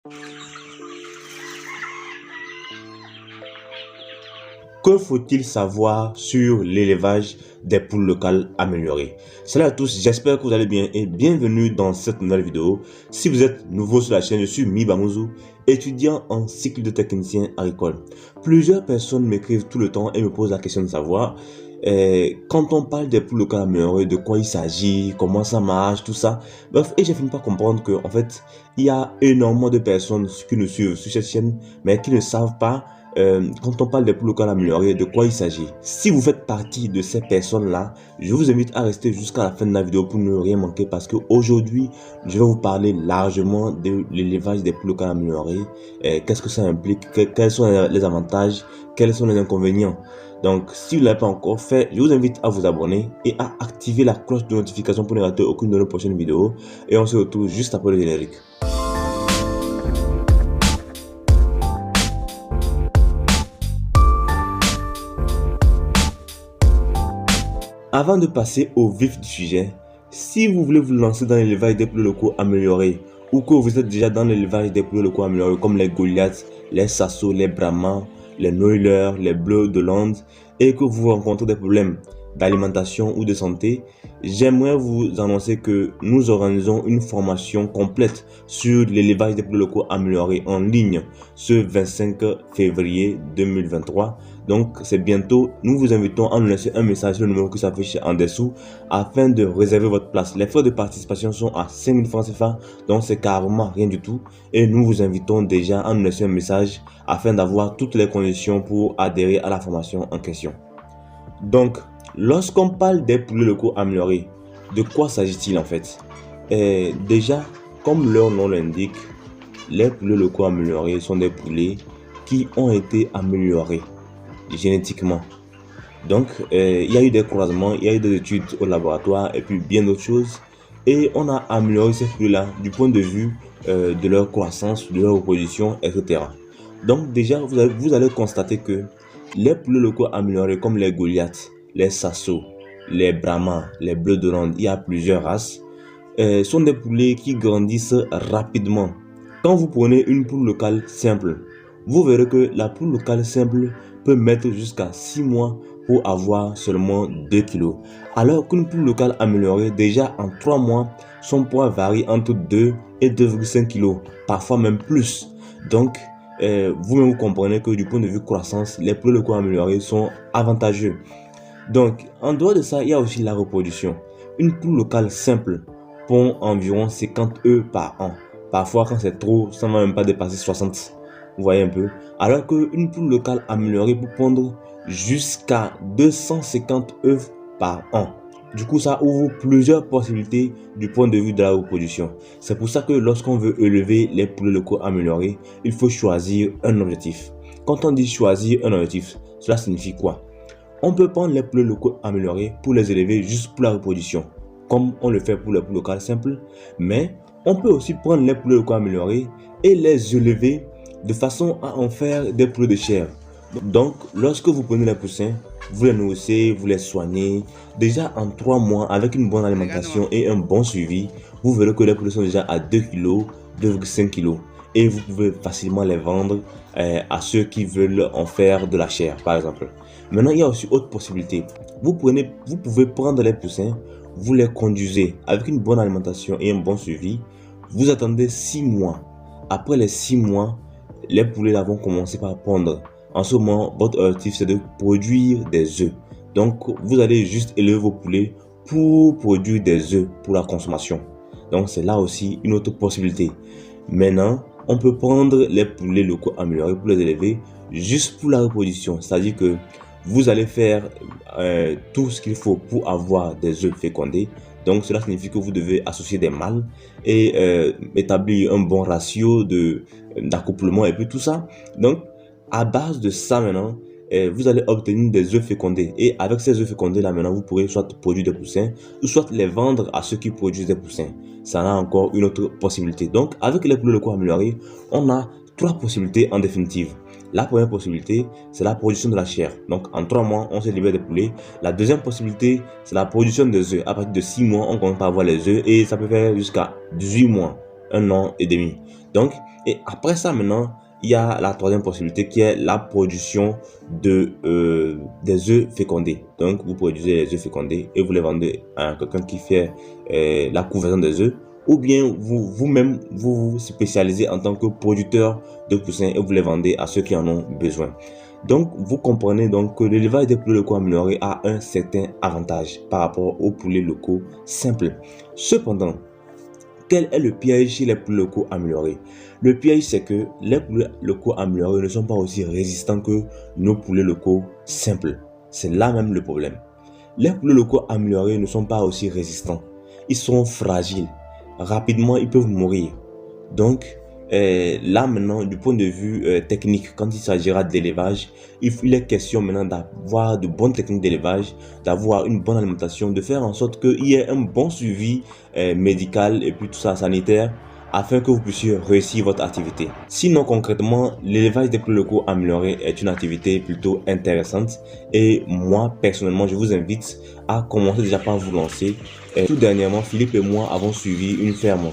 Que faut-il savoir sur l'élevage des poules locales améliorées? Salut à tous, j'espère que vous allez bien et bienvenue dans cette nouvelle vidéo. Si vous êtes nouveau sur la chaîne, je suis Mibamuzu, étudiant en cycle de technicien agricole. Plusieurs personnes m'écrivent tout le temps et me posent la question de savoir quand on parle des poules locales améliorées, de quoi il s'agit, comment ça marche, tout ça. Bref, et j'ai fini par comprendre que en fait, il y a énormément de personnes qui nous suivent sur cette chaîne, mais qui ne savent pas quand on parle des poules locales améliorées, de quoi il s'agit. Si vous faites partie de ces personnes-là, je vous invite à rester jusqu'à la fin de la vidéo pour ne rien manquer, parce qu'aujourd'hui, je vais vous parler largement de l'élevage des poules locales améliorées. Qu'est-ce que ça implique, quels sont les avantages, quels sont les inconvénients. Donc, si vous ne l'avez pas encore fait, je vous invite à vous abonner et à activer la cloche de notification pour ne rater aucune de nos prochaines vidéos. Et on se retrouve juste après le générique. Avant de passer au vif du sujet, si vous voulez vous lancer dans l'élevage des poules locaux améliorés ou que vous êtes déjà dans l'élevage des poules locaux améliorés comme les Goliaths, les Sasso, les Brahma, les Noilers, les Bleus d'Hollande et que vous rencontrez des problèmes d'alimentation ou de santé, j'aimerais vous annoncer que nous organisons une formation complète sur l'élevage des poules locaux améliorés en ligne ce 25 février 2023. Donc c'est bientôt. Nous vous invitons à nous laisser un message sur le numéro qui s'affiche en dessous afin de réserver votre place. Les frais de participation sont à 5000 francs CFA, donc c'est carrément rien du tout. Et nous vous invitons déjà à nous laisser un message afin d'avoir toutes les conditions pour adhérer à la formation en question. Donc, lorsqu'on parle des poulets locaux améliorés, de quoi s'agit-il en fait? Déjà, comme leur nom l'indique, les poulets locaux améliorés sont des poulets qui ont été améliorés génétiquement. Donc, il y a eu des croisements, il y a eu des études au laboratoire et puis bien d'autres choses. Et on a amélioré ces poulets-là du point de vue de leur croissance, de leur reproduction, etc. Donc déjà, vous allez constater que les poulets locaux améliorés comme les Goliaths, les Sasso, les Brahma, les Bleus d'Hollande, il y a plusieurs races, sont des poulets qui grandissent rapidement. Quand vous prenez une poule locale simple, vous verrez que la poule locale simple peut mettre jusqu'à 6 mois pour avoir seulement 2 kg. Alors qu'une poule locale améliorée, déjà en 3 mois, son poids varie entre 2 et 2,5 kg, parfois même plus. Donc, vous-même vous comprenez que du point de vue croissance, les poules locaux améliorés sont avantageux. Donc, en dehors de ça, il y a aussi la reproduction. Une poule locale simple pond environ 50 œufs par an. Parfois, quand c'est trop, ça ne va même pas dépasser 60. Vous voyez un peu. Alors qu'une poule locale améliorée peut pondre jusqu'à 250 œufs par an. Du coup, ça ouvre plusieurs possibilités du point de vue de la reproduction. C'est pour ça que lorsqu'on veut élever les poulets locaux améliorés, il faut choisir un objectif. Quand on dit choisir un objectif, cela signifie quoi? On peut prendre les poulets locaux améliorés pour les élever juste pour la reproduction, comme on le fait pour les poules locales simples. Mais on peut aussi prendre les poulets locaux améliorés et les élever de façon à en faire des poulets de chair. Donc, lorsque vous prenez les poussins, vous les nourrissez, vous les soignez. Déjà en 3 mois, avec une bonne alimentation et un bon suivi, vous verrez que les poulets sont déjà à 2 kg, 2,5 kg. Et vous pouvez facilement les vendre à ceux qui veulent en faire de la chair, par exemple. Maintenant, il y a aussi autre possibilité. Vous pouvez prendre les poussins, vous les conduisez avec une bonne alimentation et un bon suivi. Vous attendez 6 mois. Après les 6 mois, les poulets là vont commencer par pondre. En ce moment, votre objectif c'est de produire des œufs. Donc, vous allez juste élever vos poulets pour produire des œufs pour la consommation. Donc, c'est là aussi une autre possibilité. Maintenant, on peut prendre les poulets locaux améliorés pour les élever juste pour la reproduction. C'est-à-dire que vous allez faire tout ce qu'il faut pour avoir des œufs fécondés. Donc, cela signifie que vous devez associer des mâles et établir un bon ratio d'accouplement et puis tout ça. Donc, à base de ça maintenant, vous allez obtenir des œufs fécondés. Et avec ces œufs fécondés là maintenant, vous pourrez soit produire des poussins ou soit les vendre à ceux qui produisent des poussins. Ça a encore une autre possibilité. Donc, avec les poulets locaux améliorés, on a 3 possibilités en définitive. La première possibilité, c'est la production de la chair. Donc, en 3 mois, on se libère des poulets. La deuxième possibilité, c'est la production des œufs. À partir de 6 mois, on commence à avoir les œufs et ça peut faire jusqu'à 18 mois 1 an et demi. Donc, et après ça maintenant, il y a la troisième possibilité qui est la production des œufs fécondés. Donc, vous produisez les œufs fécondés et vous les vendez à quelqu'un qui fait la couvaison des œufs. Ou bien vous-même, vous spécialisez en tant que producteur de poussins et vous les vendez à ceux qui en ont besoin. Donc, vous comprenez donc que l'élevage des poulets locaux améliorés a un certain avantage par rapport aux poulets locaux simples. Cependant, quel est le piège chez les poulets locaux améliorés? Le piège, c'est que les poulets locaux améliorés ne sont pas aussi résistants que nos poulets locaux simples. C'est là même le problème. Les poulets locaux améliorés ne sont pas aussi résistants. Ils sont fragiles. Rapidement, ils peuvent mourir. Donc, là maintenant, du point de vue technique, quand il s'agira d'élevage, il est question maintenant d'avoir de bonnes techniques d'élevage, d'avoir une bonne alimentation, de faire en sorte qu'il y ait un bon suivi médical et puis tout ça sanitaire, afin que vous puissiez réussir votre activité. Sinon, concrètement, l'élevage des poulets locaux améliorés est une activité plutôt intéressante et moi, personnellement, je vous invite à commencer déjà par vous lancer. Tout dernièrement, Philippe et moi avons suivi une ferme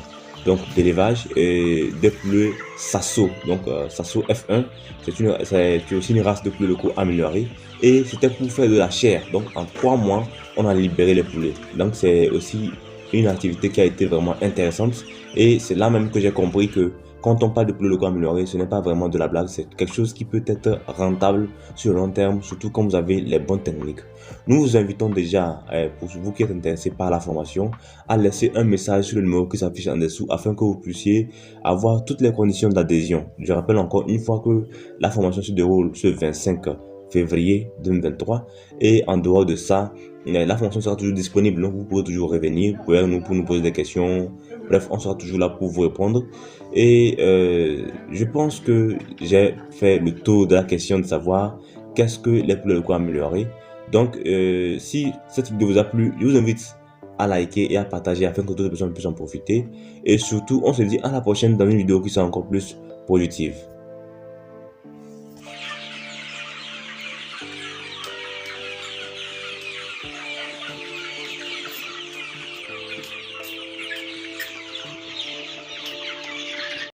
d'élevage des poulets Sasso. Donc Sasso F1, c'est aussi une race de poulets locaux améliorés et c'était pour faire de la chair. Donc en 3 mois, on a libéré les poulets. Donc c'est aussi une activité qui a été vraiment intéressante et c'est là même que j'ai compris que quand on parle de poulets locaux améliorés, ce n'est pas vraiment de la blague, c'est quelque chose qui peut être rentable sur le long terme, surtout quand vous avez les bonnes techniques. Nous vous invitons déjà, pour vous qui êtes intéressés par la formation, à laisser un message sur le numéro qui s'affiche en dessous afin que vous puissiez avoir toutes les conditions d'adhésion. Je rappelle encore une fois que la formation se déroule ce 25 février 2023 et en dehors de ça, la formation sera toujours disponible, donc vous pourrez toujours revenir pour nous poser des questions. Bref, on sera toujours là pour vous répondre. Et je pense que j'ai fait le tour de la question de savoir qu'est-ce que les poulets locaux améliorés. Donc, si cette vidéo vous a plu, je vous invite à liker et à partager afin que d'autres personnes puissent en profiter. Et surtout, on se dit à la prochaine dans une vidéo qui sera encore plus productive.